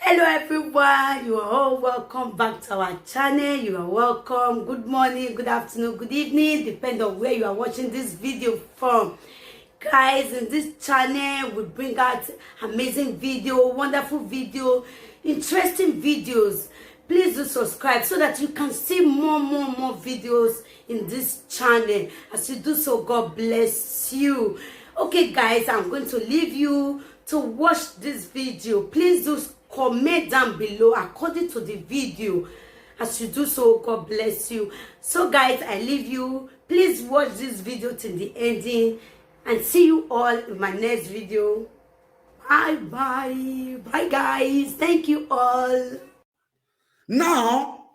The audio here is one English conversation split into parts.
Hello everyone, you are all welcome back to our channel. You are welcome. Good morning, good afternoon, good evening, depending on where you are watching this video from. Guys, in this channel we bring out amazing video, wonderful video, interesting videos. Please do subscribe so that you can see more videos in this channel. As you do so, God bless you. Okay guys, I'm going to leave you to watch this video. Please do comment down below according to the video. As you do so, God bless you. So guys, I leave you. Please watch this video till the ending and see you all in my next video. Bye guys. Thank you all. Now,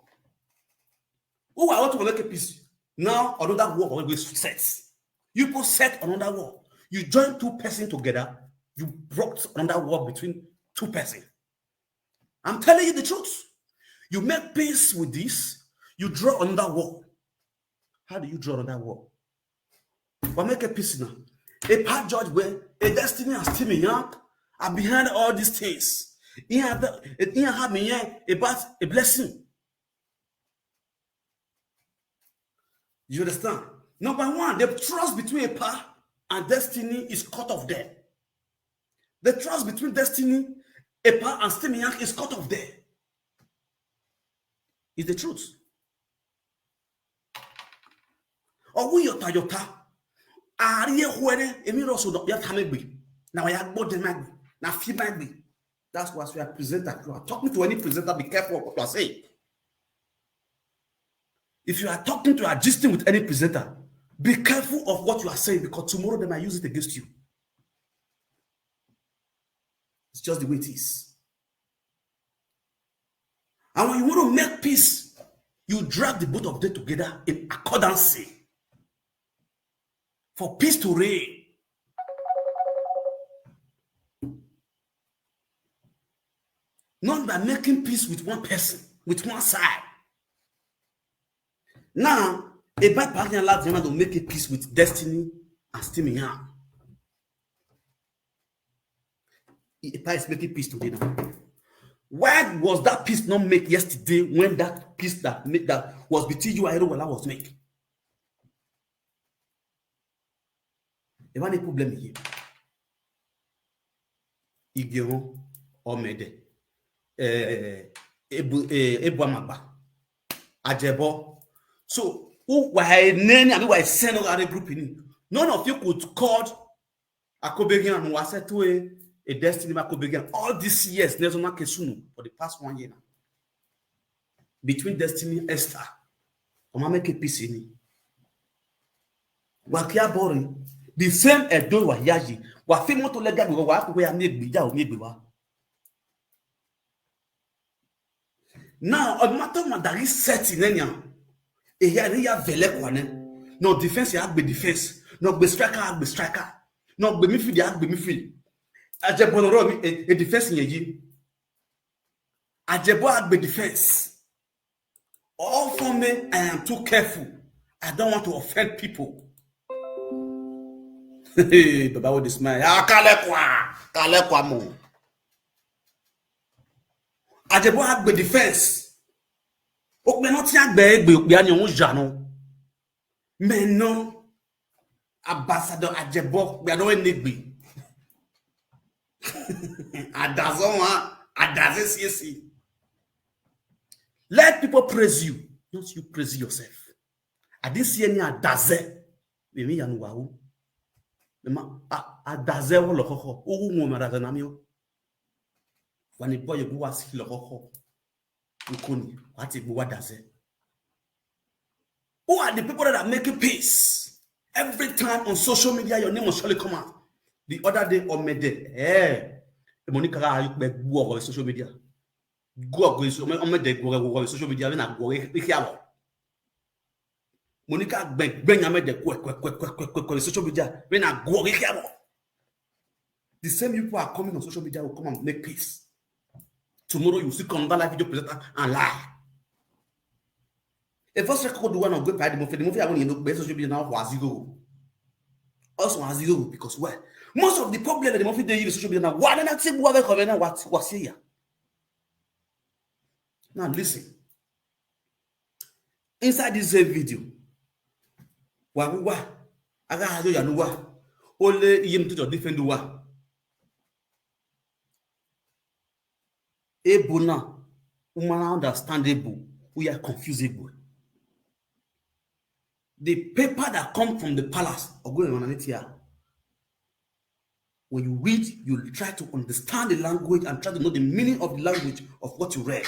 who I want to make a peace. Now another war always sets. You put set another war. You join two persons together. You brought another war between two persons. I'm telling you the truth. You make peace with this. You draw another war. How do you draw another war? But make a peace now. A part judge where a destiny has still me up. I'm behind all these things. He have me about a blessing. You understand? Number one, the trust between a part and destiny is cut off there. The trust between destiny, a part, and Stimiak is cut off there. It's the truth. Or we yota yota. Ariye huere emiro so do yata megbe. Now I have bought magbe. Now fee magbe. That's why we are presenter. You are talking to any presenter, be careful of what you are saying. If you are talking to or gisting with any presenter, be careful of what you are saying because tomorrow they might use it against you. It's just the way it is. And when you want to make peace, you drag the both of them together in accordance for peace to reign. Not by making peace with one person, with one side. Now, a bad partner allows them to make a peace with destiny and steaming out. A part is making peace today now. Why was that peace not made yesterday when that peace that was between you and Erowola was made? There was a problem here. Igero Omede Ebuamagba Ajebo. So who were name and who were sent out a group in? None of you could call Akobegian and was said to a destiny Makobegian all these years, Nezona Kesunu, for the past 1 year now. Between destiny and Esther, Oma make a peace in it. Wakia boring. The same Edo wa Yaji. Wafimo to lega go wa ko ya make bija o make wa. Now, a matter man that is set in Enya. E ya vele kwane. No defense ya be defense. No be striker be striker. No be midfield ya be midfield. Ajebo a defense in ye. Ajebo agbe defense. All for me, I am too careful. I don't want to offend people. Hey, Baba with this man. Ah, kale kwa mo. Ajebo agbe defense. Okbe not ti agbe egbe okbe ani ohun jano. Meno ambassador Ajebo gbe no enegbe. Let people praise you, not you praise yourself. I didn't see any adaze. Maybe you know adaze wo lokoko. Owu mo mara na mi o. When boy you go ask lokoko. Nkoni, what it go adaze. Who are the people that are making peace? Every time on social media, your name will surely come out. The other day on Mede, Monica, you go on social media. Go on social media. Monica, bring a mede social media. When I go, the same people are coming on social media will come and make peace. Tomorrow you see come live video presenter and lie. If first record the one on good the movie I want you know social media now was zero. Also has zero because why? Most of the problem that the movie they use social media now, why not say what they come what was here? Now listen. Inside this same video, wa aga hajo ya nuwa ole iye mtu defend wa able now woman understandable we are confusable. The paper that come from the palace or going on here, when you read, you try to understand the language and try to know the meaning of the language of what you read.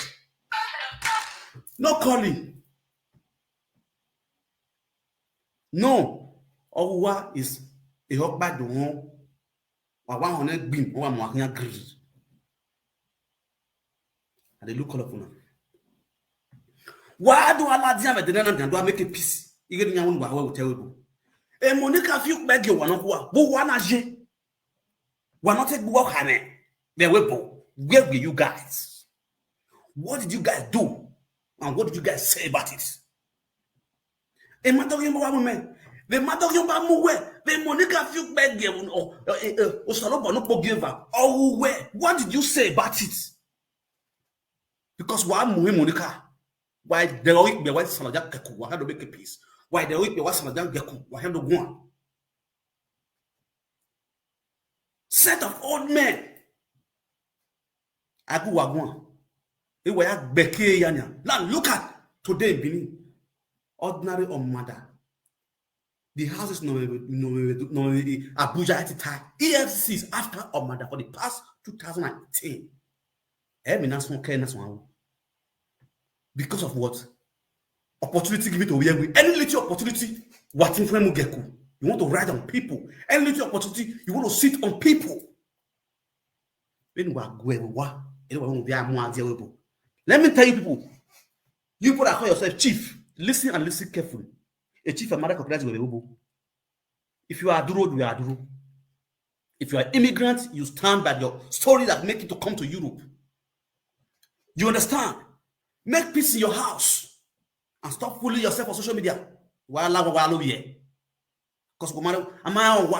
No calling. No. Owa is a hot by the one. Or 100 beam or 100 green. And they look colorful now. Why do Allah have a dinner and do I make a peace? You get in your own terrible. A Monica few beg you one of what? Who wanna je? We're not take work on it. Where were you guys? What did you guys do? And what did you guys say about it? A matter of woman. The matter of the Monica few beg you or Salobo no giver. Oh, where? What did you say about it? Because why Monica? Why the week be white Salaja Geku? Why do make a peace? Why the week be white Salaja Geku? Why have no one? Set of old men. Agu wagwan. They were beke yanya. Now look at today in Benin. Ordinary or mother. The houses no Abuja at the time. EFCC is after Omada for the past 2010. Because of what? Opportunity given to Oyewe. Any little opportunity, what in front of Geku. You want to ride on people. Any little opportunity, you want to sit on people. Let me tell you people. You people that call yourself chief, listen and listen carefully. A chief of Mother Cochrane will be. If you are Duro, you are Duro. If you are immigrant, you stand by your story that make you to come to Europe. You understand? Make peace in your house and stop fooling yourself on social media. Because am I on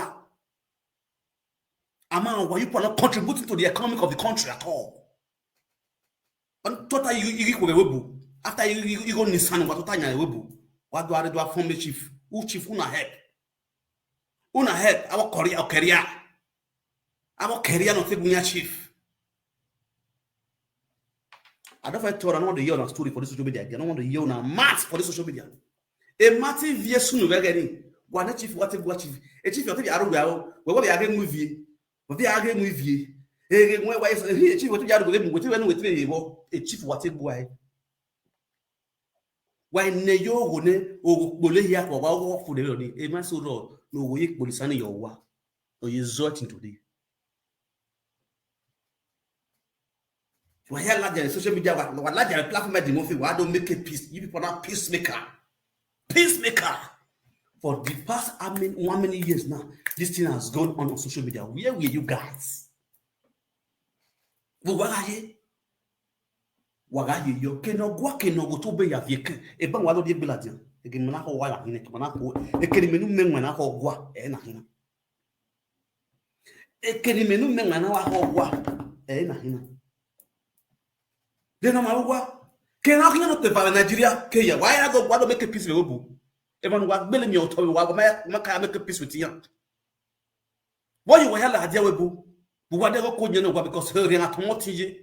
what you are not contributing to the economic of the country at all. And totally you after you go Nissan, what what do I do? I form the chief. Who chief una help? Una help our career. Our career not take chief. I don't want to told I don't want to hear a story for the social media. I don't want to hear a math for the social media. A math via soon we're getting. What chief, what chief? A chief, you're telling me, what we are getting with you. What they are getting with you. A chief, what you are with a chief, what it boy. Why ne yo wone o bole here for work for the a man so no we police and your wa or you exhorting today. Why here large social media what large platform the movie why don't make a peace? You people are peacemaker. Peacemaker. For the past how many years now, this thing has gone on social media. Where were you guys? Wagaye yo keno go to be ya vieke e ban walo de beladian e ke mana ho wala hine mana ko e ke menu menwana ho gwa e na hina e ke menu menwana wa ho gwa e na hina de na ma gwa ke na hina no te va Nigeria ke ya why go wado make peace we obu e ban wa gbele mi o to wa ma ka make peace with you why you wa ya la dia we bu wa de ko nyen no because he na to motije.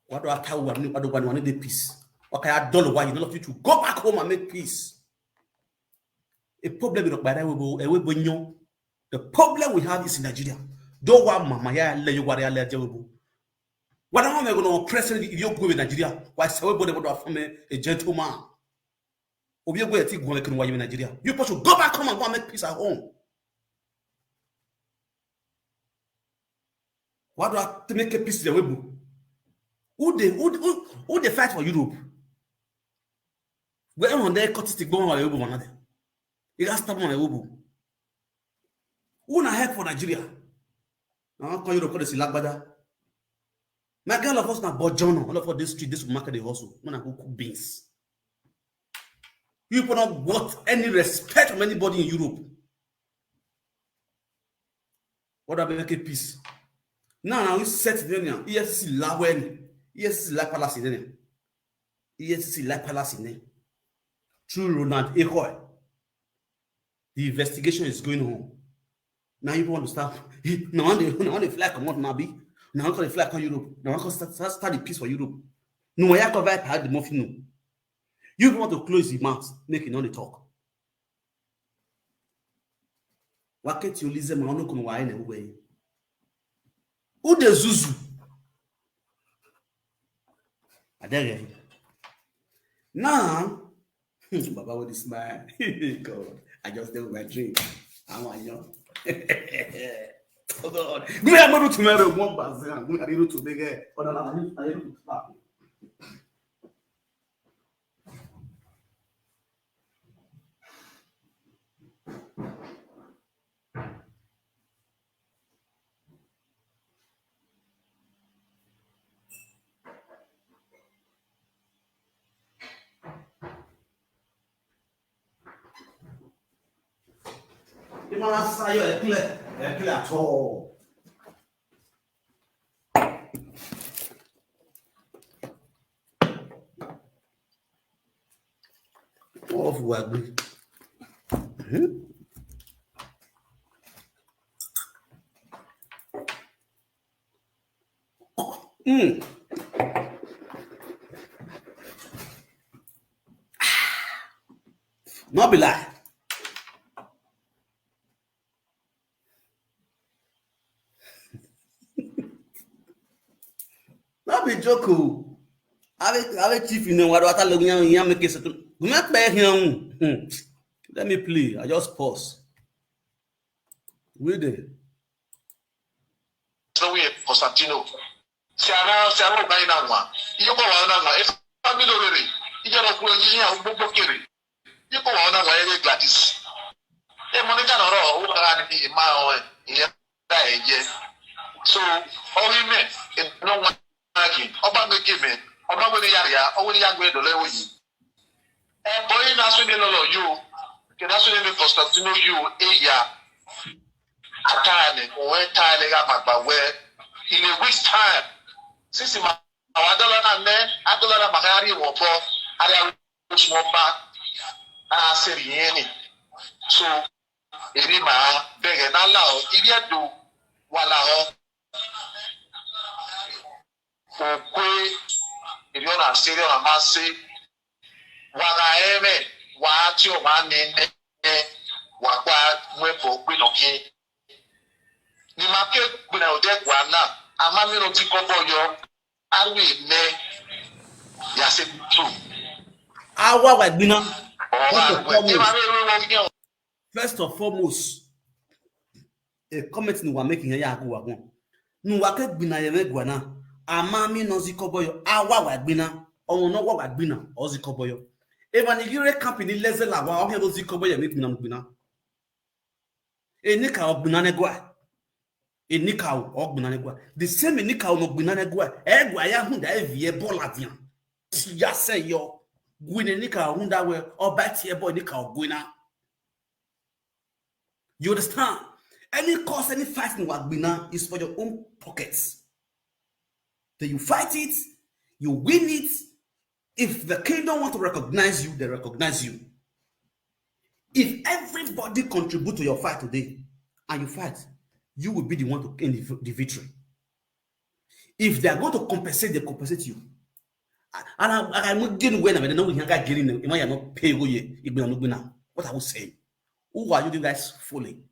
What do I tell you? I don't want to peace. Okay, I don't know why you don't want you to go back home and make peace. A problem with the problem we have is in Nigeria. Don't want mama ya let you what I let you. What am I going to oppress if you go with Nigeria? Why somebody would have from a gentleman? Or you go to take one in Nigeria. You should go back home and go and make peace at home. What do I to make a peace the way? Who they fight for Europe? Where on there cotistic bomb or Yobo one? It has stop on a Yobo. Who na help for Nigeria? Now call Europe this lagbada. My girl of us na bojono all of this street this market they hustle. When I go cook beans. You people not got any respect from anybody in Europe. What about make a peace? Now we set the EFCC lawen. Yes, la palace in it. Yes, la palace in it. Through Ronald Ehoy. The investigation is going on. Now you want to start. Now they fly come out Nabi. Now they fly on Europe. Now start the peace for Europe. No, I cover had the muffin. No. You want to close the mouth, make it on the talk. Why can't you listen? I don't know why in a way. Who the Zuzu? I dare you. Now, Baba with the smile. God, I just did my drink. I'm on you. Oh God. Give me a moment to marry one person. I'm going to big hair. Oh, no, I need to stop. You must say you're clear at all. Of what? Not be lie. Not be joke. Avec chief in what I look young make it. Not pay him. Let me play. I just pause. Wait there. So we Constantino. Siara by now one. You go on now. If family already, you are going to you go on now. Gladys. Monica no who my yeah. So all we met no one again. Oba give me. Oba we yaria. Only young way to level you. And boy, that's when you. Can also name Constantino you time when time they got back where in a week's time. Since my dollar and then I dollar Mahari or for I was more back. I said, so if you beg and allow, if you do, while if you're not serious, I must say, while I am it, what your man in what went for Queen of King. Ni market kuna odek wana amami no ti kobo yo awi ne ya se true Awa wa gbina. First and foremost, a comment we were making here go wagon. Nu wa ke gbina ye megwana. Amami no zikoboyo awa wa gbina. Omo no wa gbina o zikoboyo. Even if you company lezel la wa o he zikoboyo make gbina. Enika ogbina negwa. Enikao ogbunanegwa the same enikao no gbunanegwa egwa ya hunda evie bola dia ya say yo gwin enikao hunda we obati ebo enikao gwina. You understand? Any cause, any fight in wagbina is for your own pockets. Then you fight it, you win it. If the kingdom want to recognize you, they recognize you. If everybody contribute to your fight today and you fight, you will be the one to gain the victory. If they are going to compensate, they compensate you. And I'm not getting when I know we can't get in. You might not pay what I was saying. Who are you guys fooling?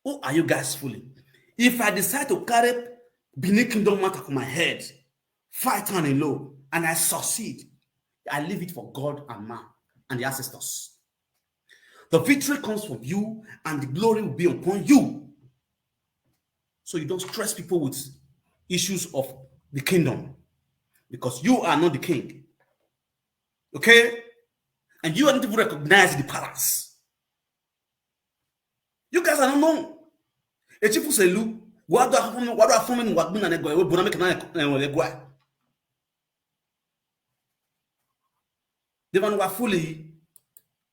Who are you guys fooling? If I decide to carry beneath kingdom matter on my head, fight on a low, and I succeed, I leave it for God and man and the ancestors. The victory comes from you, and the glory will be upon you. So you don't stress people with issues of the kingdom, because you are not the king. Okay? And you are not even recognized the palace. You guys are not known. A chief say, "Lu, what do I form in what bin and go? We make an go." The man were fully.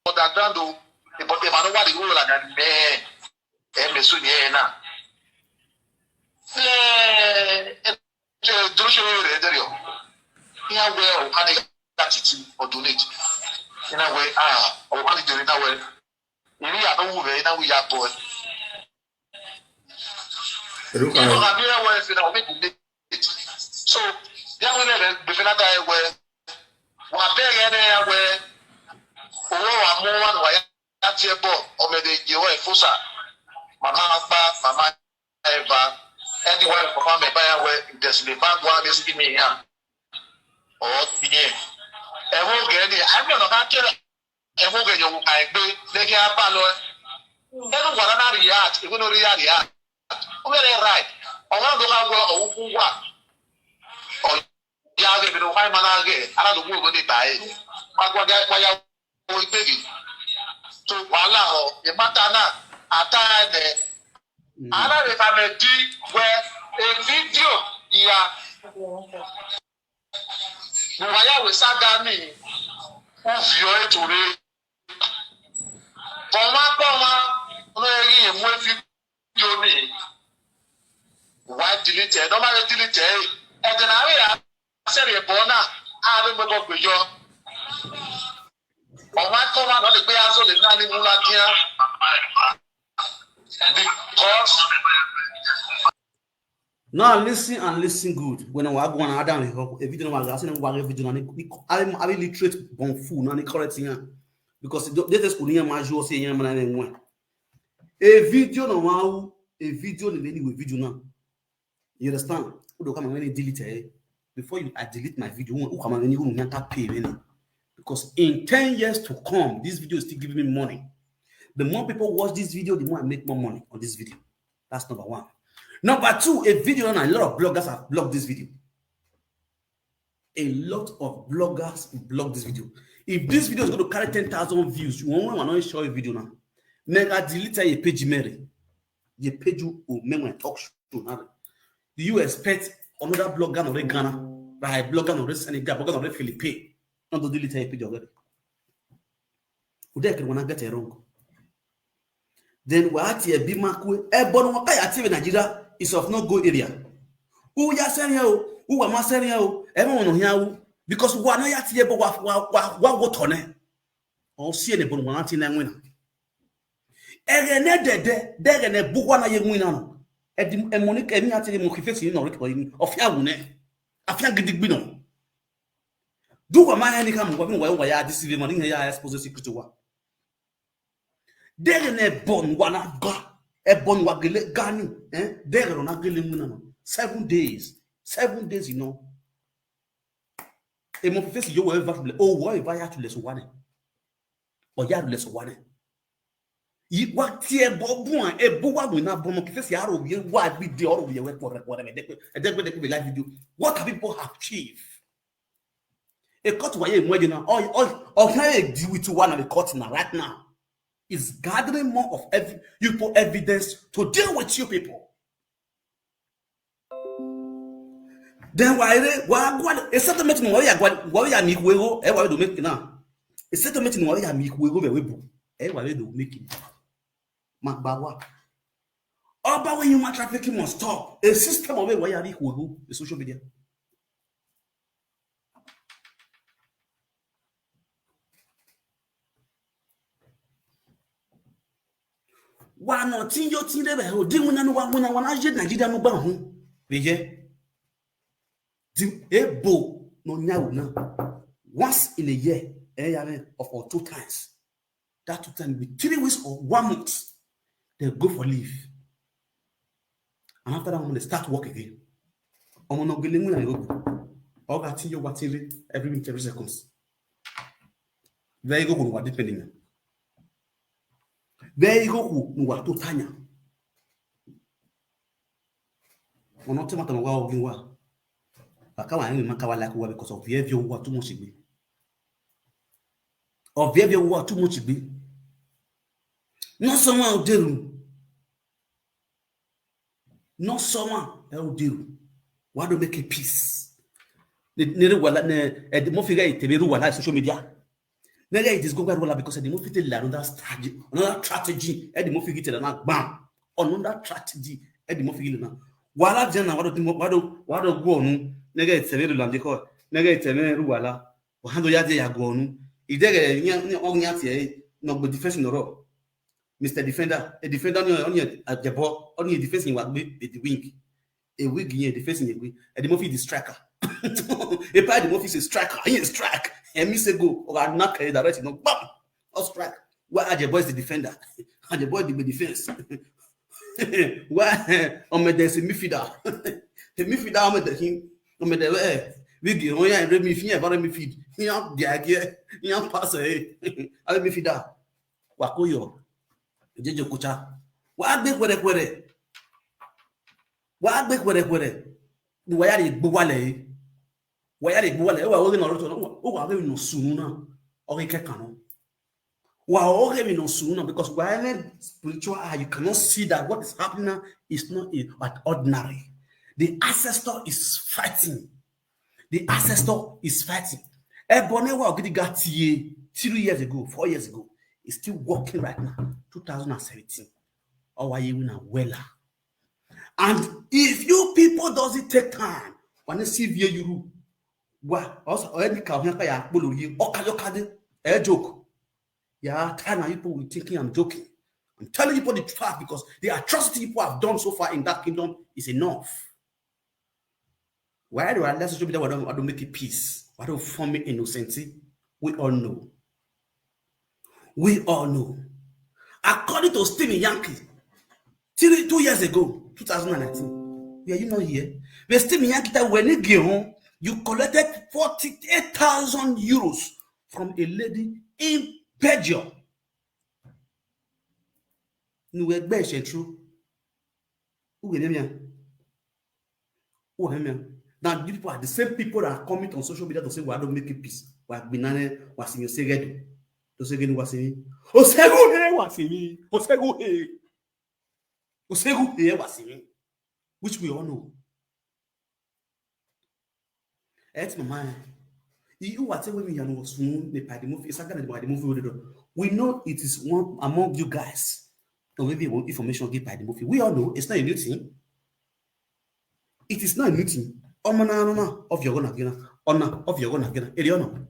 But the man what the rule and me soon here now. show you the area. Here where or can attitude or donate. In a way, or money to in a way. We are no way, now we are boy. Look You at have here where it's so, young women, before that, where one day, where I'm more one, that's your boy, or maybe you are a fossa. Mama, Eva, anywhere for my buyer where there's the bad one is in me. Or, yeah. I won't get it. I'm going to kill it. I won't get you. I do. They can't follow it. They don't want to react. You're going to react. Very right. I want to go who what. Or, yeah, they will find my again. I don't know what they buy. But what I will baby. So, voila, the matana, attire there. I don't know if I'm a D where a video, yeah. Why we sat down me? Who's your to read? No, you me. Why deleted? Nobody deleted. And then I said, Bona, I remember with you. On my cover, not the bears of the Nani Mulatia. Because now listen and listen good. When I was going to down a video, I was asking what video. I'm illiterate bon fool, and correct here because this is Korean major saying a video no a video anyway video now. You understand? Who do come and when you delete it before you I delete my video? Who come and when you not pay any? Because in 10 years to come, this video is still giving me money. The more people watch this video, the more I make more money on this video. That's number one. Number two, a video, and a lot of bloggers have blocked this video. A lot of bloggers block this video. If this video is going to carry 10,000 views, you won't want to show a video now. Mega delete a page, Mary. You page you Umenmwan talk show now. Do you expect another blogger or Ghana, by blogger or Senegal, blogger or Philippines, not to delete a page already? Who there can wanna get it wrong? Then we at a bimakwe, a bono in Nigeria is of no go area. Who ya send you? Who am I sending you? Everyone here because one yet here, but what on it? Or see any bono one in a winner. There and a book one I winner. And Monique and Yati Mokifesi of Yawune. I can't get the bino. Do a man any come while I deceive money here, I suppose a secret to what. There and a bon one I got a bon waggle gani, there on a gilling 7 days. 7 days, you know. A Mokifesi, you will ever, oh, why if I had to less one? Or you had less one. What here, Bobuan, a boa will not bomb if you are what we do all of your work, whatever they live video. What can people achieve? A court why you know, all can I deal with one of the court now right now is gathering more of evidence to deal with you people. Then why a settlement in why make wego, why do make now? A settlement in why make wego, why do make it. Magbawa. But when you want trafficking must stop. A system of where you go, the social media. Why not in your team? Didn't when I want to Nigeria no bound. Veje. A bow no now. Once in a year, or 2 times. That 2 times be 3 weeks or 1 month. They go for leave. And after that, when they start work again, I'm not getting when I go. All that you what every seconds. There you go, who are depending. There you go, who are to Tanya. I'm not talking about what I can't like because of the behavior who are too much. Of behavior who are too much. Not someone out there. Not someone out there. Why don't make a peace? The more figure it social media. Nega it is going well because the more fit another strategy, and the more figure it not bam. Another strategy, and the more figure now. While I what do go on nega iteme rulandiko nega iteme ruwala hando yade ya gonu idege nya onya tie no go defense no ro Mr. Defender a defender on ajebo on defense in what be the wing a wig in defense in a wing and the movie the striker a part the movie is striker he strike and me say go or knock a direct no bam or strike why ajebo is the defender and the boy the defense why on me there's a midfielder the midfielder on the him on me the wig on ya and me fin about me feed he am the idea he am pass eh I midfielder wakoyo jeje kucha wa gbe kwere ni wa ya re gbo wale wa o no ro o wa re no sunu na o ke kan no wa o re no sunu na because when spiritual you cannot see that what is happening now is not ordinary. The ancestor is fighting. Ebony wa ogidi got 3 years ago, 4 years ago is still working right now, 2017. Or you win a weller. And if you people doesn't take time, when you see via you, well, also already come here, ya bulu you, a joke. Yeah, time people will thinking I'm joking. I'm telling you the fact because the atrocity people have done so far in that kingdom is enough. Why do I let's show me that I don't make it peace? Why don't form me innocency? We all know. According to Stephen Yankee, 2 years ago, 2019, were you not here? But Stephen Yankee, that when you get home, you collected 48,000 euros from a lady in Belgium. You were true. Who now, people are the same people that are coming on social media to say, well, I don't make it peace. Well, Binane was in your seged. To say, was in which we all know. It's my mind. You what say when we know soon the party movie. It's a kind of the movie. We know it is one among you guys. Or maybe information give by the movie. We all know it's not a new thing. It is not a new thing. Omana of your gonna gina. Ona of your gonna gina. Eriono.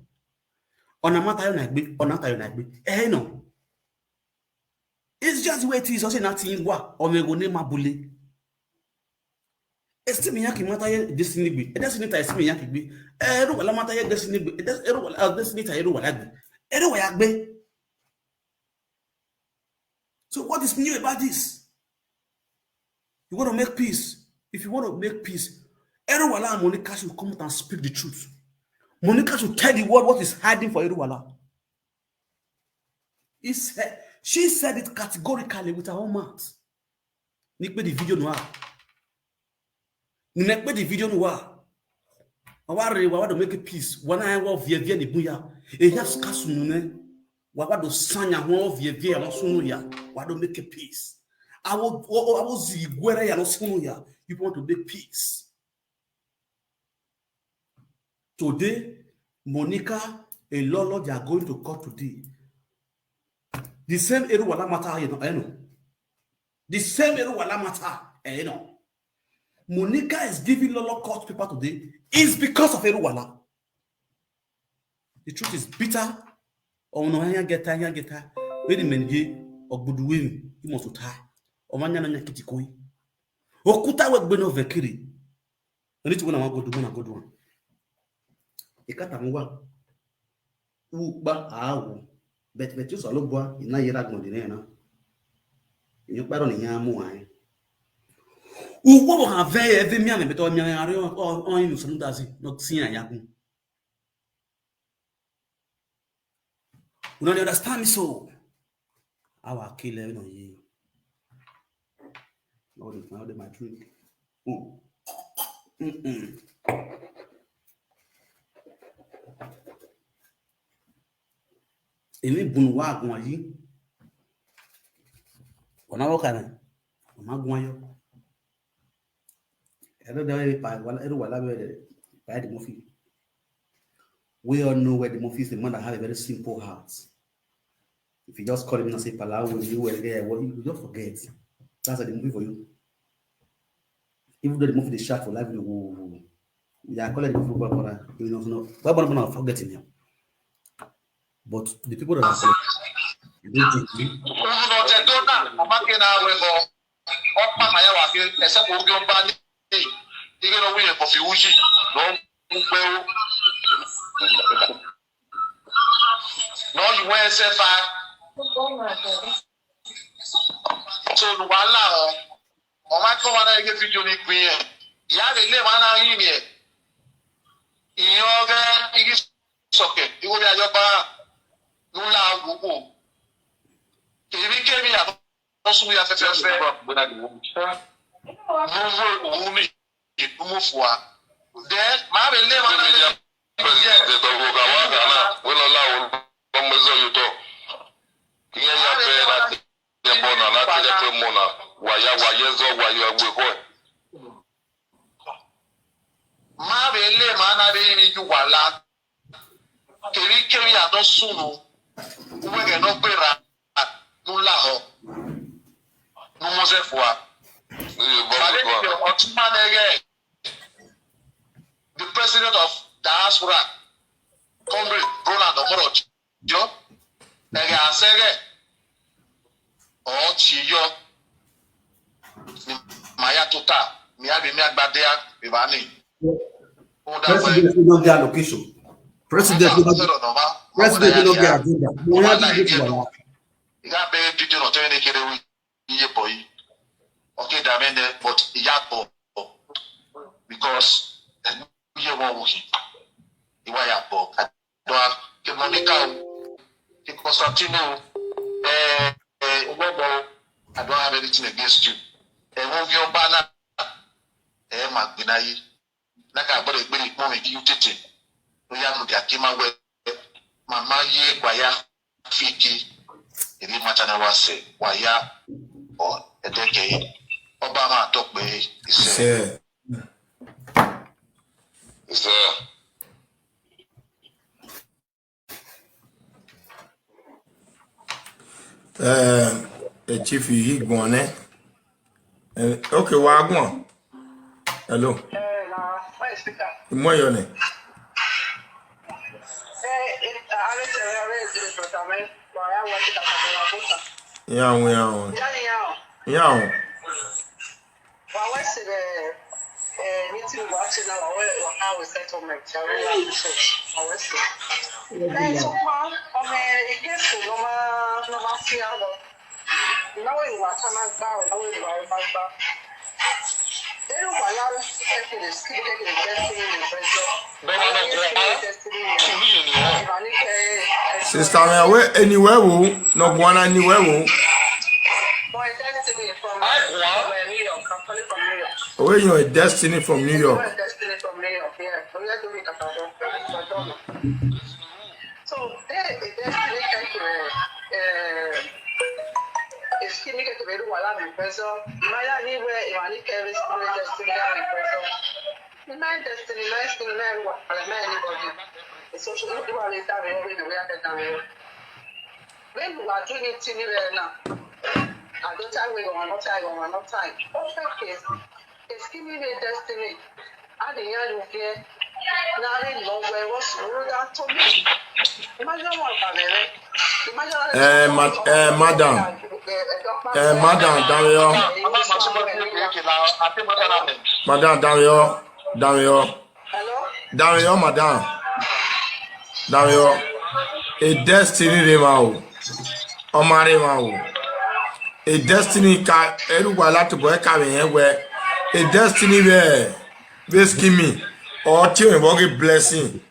Ona matayo na gbe. Ona tayo na gbe. No. It's just wait is also nothing wa. Omego ne mabule. Estimi yaki mataye destiny gbe. Destiny ta estimi yaki gbe. Eru wala mataye destiny gbe. Eru wala destiny ta eru wala gbe. Eru wala gbe. So what is new about this? You want to make peace. If you want to make peace, Eruwala and Monica should come out and speak the truth. Monica should tell the world what is hiding for Eruwala. She said it categorically with her own mouth. Nikbe the video noir. Nikbe the video noir. I want to make a peace. When I want via the buya, it has kasunune. Why do sanya ho via no sunuya? Why do make a peace? I was where ya no sunuya. You want to make peace. Today, Monica and Lolo, they are going to court today. The same Eruwala matter, you know. The same Eruwala matter, you know. Monica is giving Lolo court paper today is because of Eruwala. The truth is bitter. Oh no, I get her. Wait a minute, or good win, you must tie. Or Manana Kitikoi. Okuta work beno vekiri. I need to go and go to one good one. Ikatamwa uba awu bet you solo boa ina yera gondine na you paro ni nyamu ai uwo have every mian beto mian are on you some dazi no sin ayaku you don't understand me so our killer no ye no the my drink Emi bunwa agun yi ona wo kana o ma gun ayo ero de pa wala ero wala be pa the movie. We all know where the movie is the man that have a very simple heart. If you just call him and say palawo you were there, what you just forget. That's the movie for you. Even though the movie is shot for life, Yeah, call it the football corner. You know, why am I not forgetting him? But the people that are collecting, they think no, you went so far. So the wahala o ma ko wana ege video ni pin e ya le le mana yin ni e iyan ga igi soke iwo bi ajo ba nula gugu kiri kemi ya to su ya fefe fe mo mi mo fuwa then ma be le mana president to go ga wa ga na we lo la o mo zo yuto kiyen ya pe na ye bona na ti le pe mo na waya wayezo wayo agbe ko ma be le ma na be ni ju wala keri keri adon sunu we ge no gbera nu la ho nu mo se fua the president of diaspora comrade Ronald Omorojo jo ege asege o chi yo Maya Tota, mi abi mi agbadea bibani. President will not get allocation. President will not get agenda. We have to get one. You got big video not telling you iye boy. Okay, damende, but iyato because iye won working. Iwa yapo. Do have ke Monica, ke Constantino, I don't have anything against you. Wọ́n fi ọba náà máa gbé náyé náà gbọ́dọ̀ gbé ìpọ́n mi kí ó tètè lóyá nùdí àkémáwẹ́ màmá yé wáyà fíkì èdè mátánà wá sẹ̀ wáyà ẹ̀dẹ́kẹ̀yẹ ọba máa tọ́ pé iṣẹ́. Chief yìí gbọ́n ẹ́. Okay, Wagwan. Hello. Moi yone. Yeah. Meeting watching now how we settlement. So far, it gets to no fear. Now we want to make back. Now we want to make back. They don't allow us to take the skill, take the destiny in the Sister, where anywhere will no one anywhere will. My destiny from New York, company from New York. Where your destiny from New York? My destiny from New York, yeah. So let's do it at all. So there, the destiny is giving it to me while I'm in prison. My anywhere, if I need carry spirit destiny, I'm in prison. My destiny, nice thing, man, what anybody. It's social media, it's that way, we are that. When we are doing it now. I don't time we go on, not time. Perfect case. It's giving me destiny. At the end of the now I know where was that to me. Imagine what Dario, a destiny Omare a destiny ka eruwala to boy ka where a destiny where this give me or till a blessing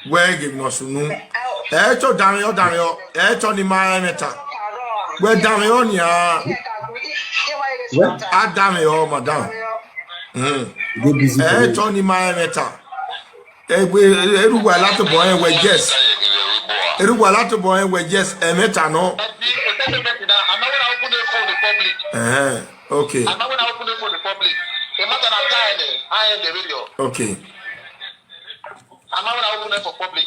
where give no sunu Dario ni my meta where Dario nia Dario madam ni my meta eruwala to boy where yes eruwala to boy where yes meta no okay. I'm not going to open it for the public. I am the video. Okay. I'm not going to open it for public.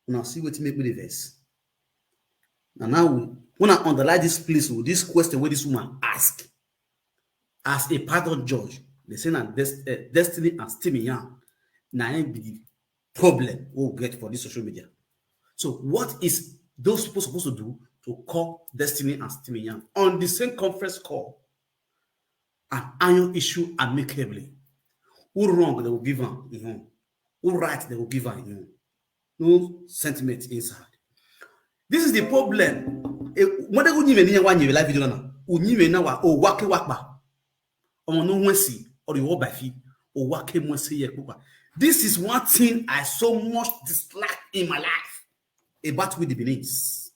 Now see what make me the verse. And now when I underline this place with this question where this woman ask as a pardon judge, They say that Destiny and Steamy Young. Now be the problem we'll get for this social media. So what is those people supposed to do to call Destiny and Steamy Young on the same conference call and iron issue amicably? Who wrong, they will give her in home. Who right, they will give her in home. No sentiment inside. This is the problem. What they would even one year life video now. Unime now or wake wakba. Or no one see or the whole by fee or wake one see. This is one thing I so much dislike in my life about with the Beninese.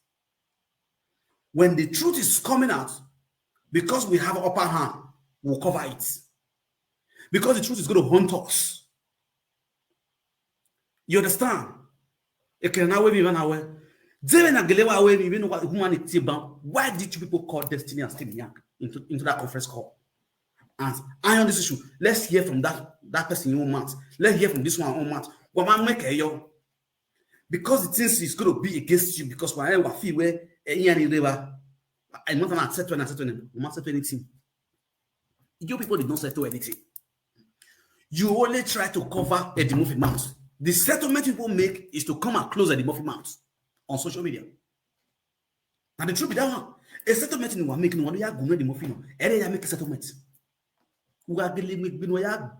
When the truth is coming out, because we have upper hand, we'll cover it. Because the truth is going to haunt us. You understand? Why did you people call Destiny and Steve Young into that conference call? And I on this issue. Let's hear from that person in your mouth. Let's hear from this one on mouth. Because it thinks it's going to be against you. Because when I feel where I want to accept anything. You people did not settle anything. You only try to cover a demorphic mouth. The settlement people make is to come and close a demorphic mouth on social media. And the truth be that one, a settlement in one making one, you are going to demorphic. Ere make a settlement. We are going to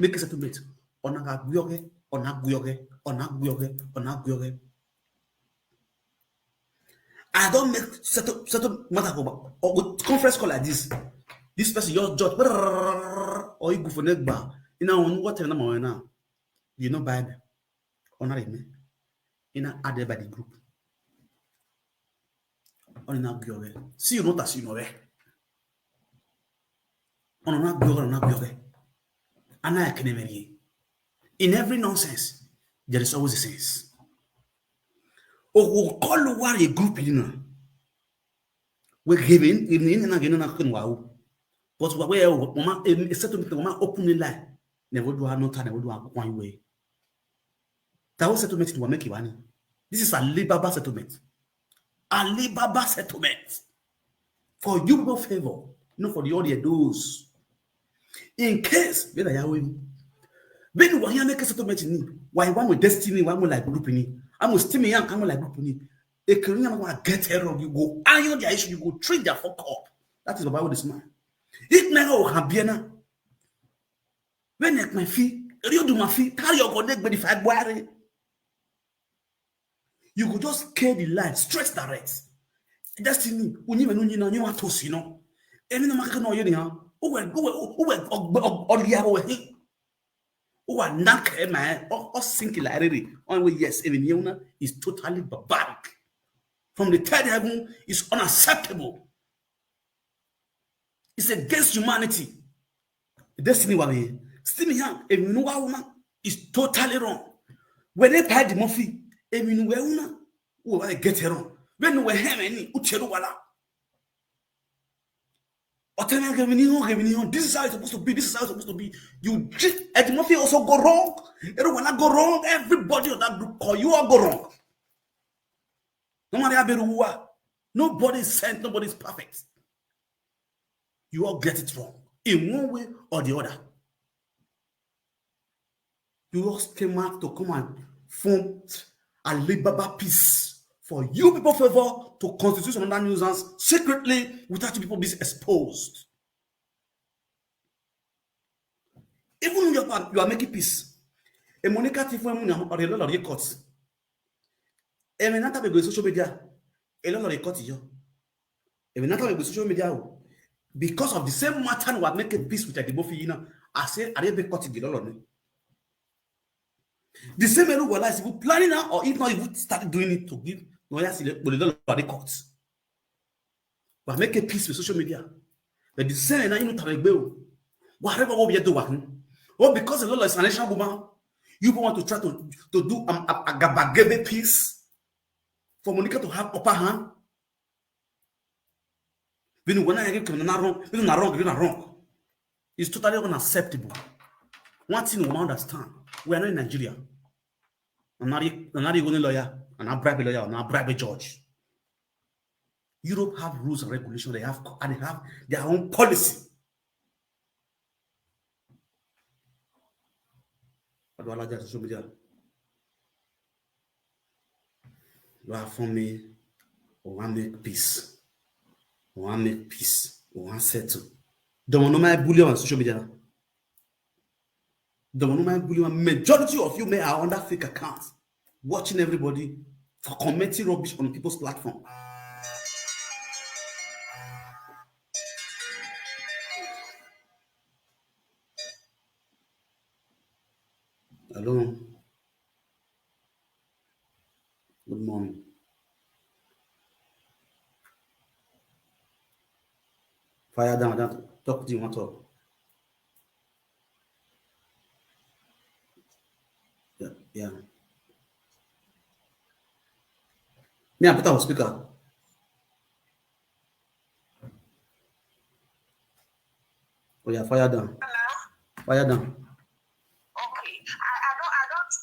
make a settlement. On a guyoge, on a guyoge, on a guyoge, on a guyoge. I don't make settle matter or with conference call like this. This person your judge or you go for next bar. You know what now? You know Bible. Honor me. You know added by the group. On na gyoge. See you not as you know where. On na gyoge. Ana eknemeri. In every nonsense, there is always a sense. Or call war a group you know. We're giving in again and wow. But where a settlement openly lie. Never do I not never do one way. That was settlement to make you money. This is a Alibaba settlement. Alibaba settlement. For you people favor, not for the other those. In case when I when you make a settlement in why one with Destiny, one with like group in I'm with Steamy Young, I'm like group in a Korean want to get error, you go iron their issue, you go treat their fuck up. That is the Bible this man. It never can be enough. When neck my feet, you do my feet, carry your connect by the fight boy. You could just kill the line, straight direct. Destiny, when you know you want to see no. Any no market no you know. Who are not man or sinking like really. Only yes, even you is totally barbaric. From the third heaven is unacceptable. It's against humanity. Destiny way. Steamy Young, if you know woman is totally wrong. When they pay the money, if you know una, who I get it wrong. When we have any ucheru wala. This is how it's supposed to be. This is how it's supposed to be. You treat Eddie Murphy also go wrong. Everyone go wrong. Everybody on that group call you all go wrong. No matter who are. Nobody is sent. Nobody is perfect. You all get it wrong in one way or the other. You all came out to come and form a Alibaba peace for you people favor to constitute another nuisance secretly without you people being exposed. Even when you are making peace, a Monica Tiffany or a lot of records. And when I go social media, a lot of records you. And when I go social media, because of the same matter we are making peace with the both you know, I say I didn't cut it alone. The same way we if you planning now or if not you start doing it to give lawyers records. We are making peace with social media. But the same now you know whatever we are doing. Well, because a lot of financial woman, you want to try to do a gabagebe peace for Monica to have upper hand. When I give not wrong. It's totally unacceptable. One thing we understand: we are not in Nigeria. I'm not even a lawyer, I'm not bribe a lawyer, I'm not bribe a judge. Europe have rules and regulations, they have their own policy. I do like that social media. You are for me. We want make peace. We want make peace. We want settle. Don't know my bully on social media. Don't know my bully. Majority of you may are under fake accounts, watching everybody for commenting rubbish on people's platform. Hello. Good morning. Fire down. I don't talk to you. Want to talk? Yeah. Yeah. Me, I put our speaker. Oh yeah, fire down. Fire down. Okay.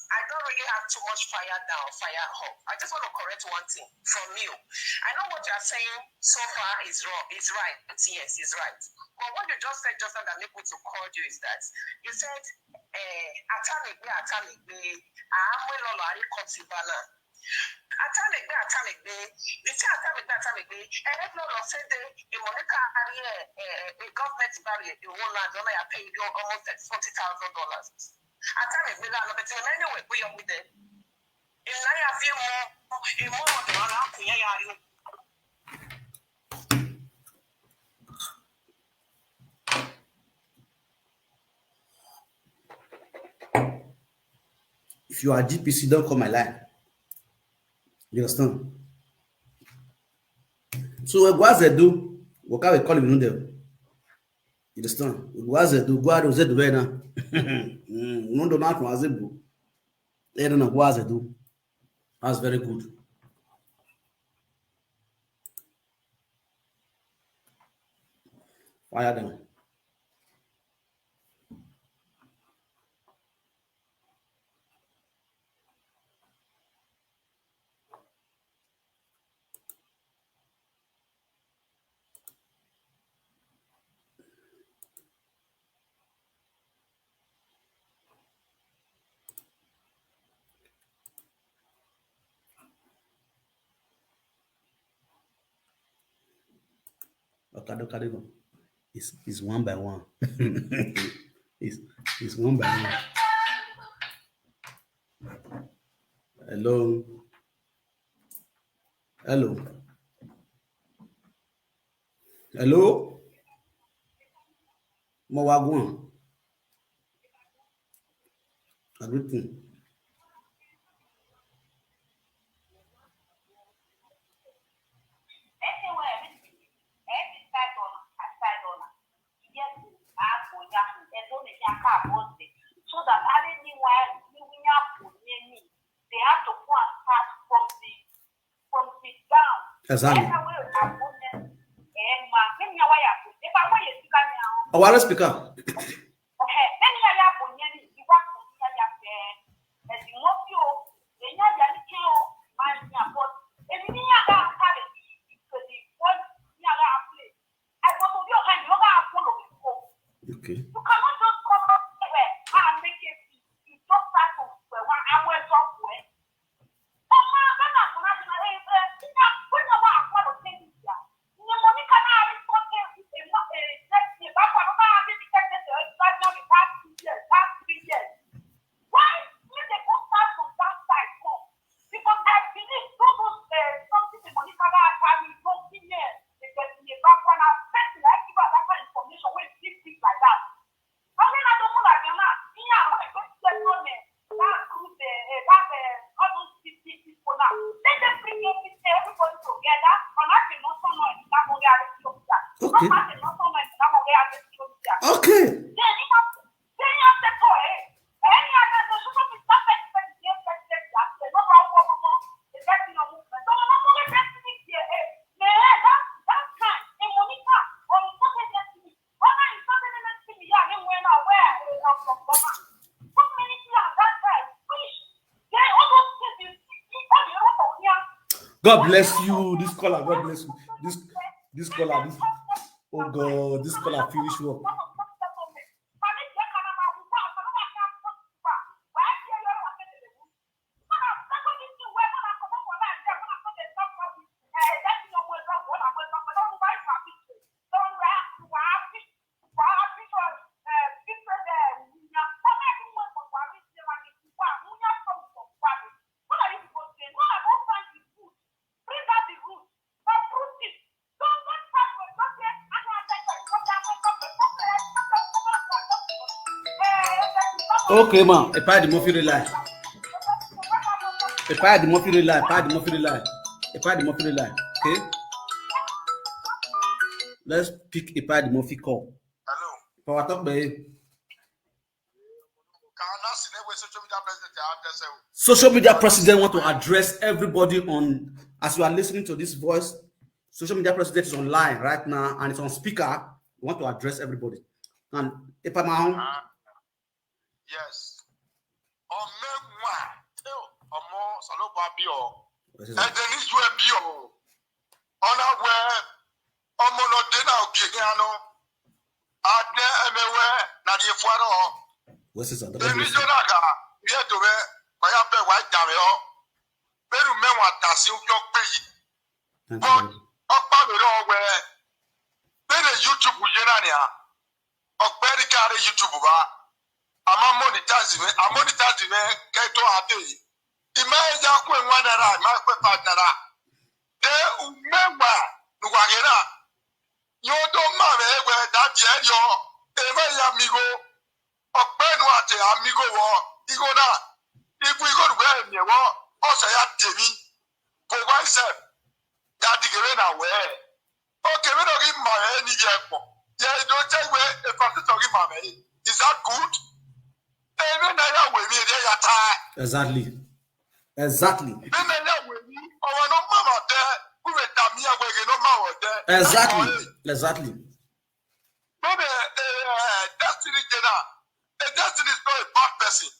I don't really have too much fire down, fire up. I just want to correct one thing from you. I know what you're saying so far is wrong, is right. Yes, is right. But what you just said just now that made me to call you is that you said atamigbe, amwelolo arikotibala. Atamigbe. You say atamigbe. Everyone said the Monica a government barrier in one land, only I pay you almost $40,000. Atamigbe, no, but anyway, we are with it. In I feel more than one. If you are GPC, don't call my line. You understand? So what they do? What can we call him? You understand? What they do? What they do? No, do not was it. They don't know what they do. That's very good. Fire them. Okay. It's one by one. it's one by one. Hello. Hello. Hello. Mo wagwan. Everything. So that anyone they have to go and start from the down. Exactly. A wireless speaker. Okay. You cannot just come up here and make it. You just start to where talk with. Okay. Okay. God bless you. This caller, God bless you. This caller, this. Oh God, this caller finish work. Okay, ma. A pad the Murphy lie. A pad the Murphy lie. Pad the Murphy lie. A pad the Murphy lie. Okay. Let's pick a pad the Murphy call. Hello. Power talk, babe. Social media president want to address everybody on, as you are listening to this voice, social media president is online right now and it's on speaker. We want to address everybody. And if I'm on, Yes. Umenmwan. Omo salobo bio. what is And it? then is you bio. On a where omo no dena okiano. Ade emewe na die fuaro. What is it? Then is you naga. Ye do we kwaya pe wa jame o. Beru menwa tasi ukyo peyi. But okpa me ro we. Bere YouTube ujenania. Okperi kare YouTube ba. Ama monetize me keto ade. Imeja kwe nwanara, ma kwe patara. De umemba nuwagera. Yodo mame we da jerio. Eme ya amigo. Okpenu ate amigo wo. Igo na. Ibu igo ruwe nye wo. Ose ya temi. For myself. Ya digere na we. Okay, we don't give mame ni jepo. Yeah, you don't take we a person to give mame. Is that good? Exactly. Exactly. Exactly. Exactly. Destiny is not a bad person.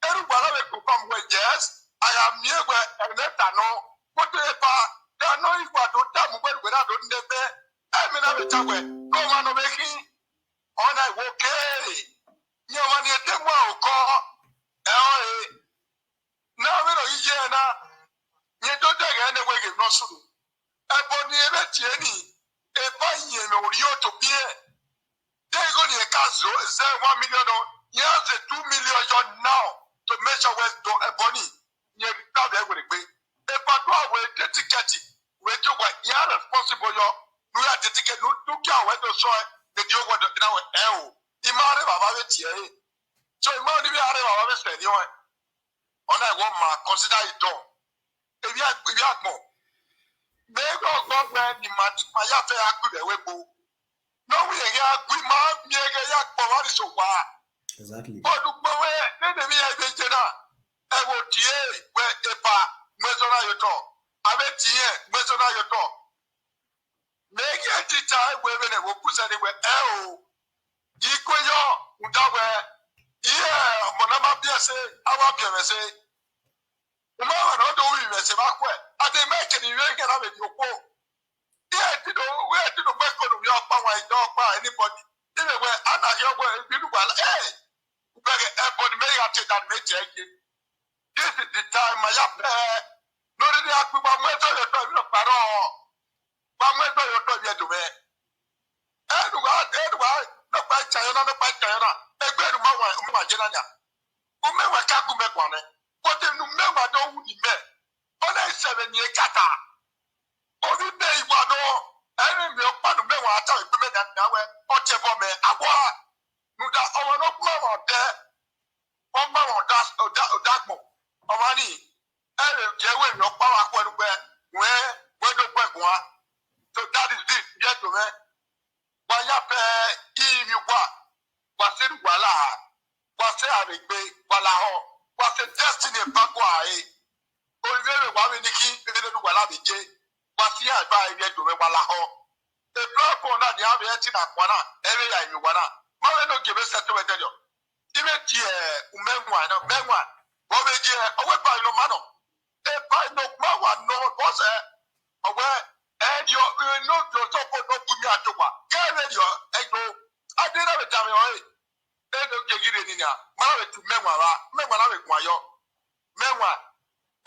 Everybody will come with yes. I am here where and let I know what they are. They are not equal to them when I don't never. I mean, I'm the way. Come on, making on I okay. You want to take one call. Now we don't hear now. You don't take any way of no soon. I bought the Tieni. A buying or you to be. They go to a castle, say 1 million. You have the 2 million now to measure where to a bonny. You have every way. A patois with the ticket. Where you were responsible. You have the ticket. No, to care where to show the deal what now. Imare Baba Tier. So Imari Baba said, you know. On I want my consider it done. If you have more, maybe I'll go back in my yafe. I could away go. No, we are good man, me a yak for so far. Exactly. But look, let me have a dinner. I will tear where a pa, Mesona you talk. I bet tear, Mesona you talk. Make it time where they will push anywhere. Oh, equal your yeah, Monama Biase, our Biase. Mama no do we mess back where I they make it you can have it your phone. Yeah, to know where to the back of your power dog by anybody. Anyway, Anna your way, you well, hey, everybody may have to that make it. This is the time my up there. No, they have to my mother, your time, your paro. My mother, your time, you do it. Edward, no by China, no by China. A better man, General. Umewa kagume kwane. Kote numewa do uni me. Ona 7 years kata. Ovi me iwano. Ene me opa numewa ata ikume da nawe. Oche bome agwa. Nuda owa no kumewa de. Oma odagmo. Omani. Ene jewe me opa wakwe nube. We do kwe kwa. So that is this. Yes to me. Wanya pe imi wa. Wasiru wala. Wase arigbe wala ho. Wase destiny bagwa e. Olivere wa we niki ebelu wala beje. Wase agba ebe do we wala ho. E platform na di ave eti na kwana ere ya imi wana. Ma we no give settle we tell you. Ibe tie Umenmwan na Umenmwan. Wo be je owe pa no mano. E pa no ma wa no boss e. Owe and you no to support no bumi atowa. Get ready e go. Adena be tame o e. Eno kegire ninya mara wetu Umenmwan na we kwayo Umenmwan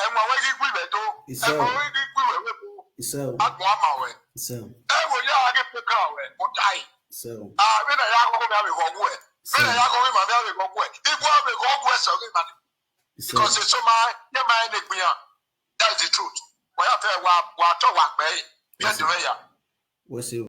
enwa we gigwi beto enwa we gigwi we bo So agbo amawe so enwo ya age poka we otai so we na ya ko be go we na ya ko ma be go we igbo be go we so ge mani because it's so my na gbian that's the truth wa ya fe wa to wa pe ye do ya what's it?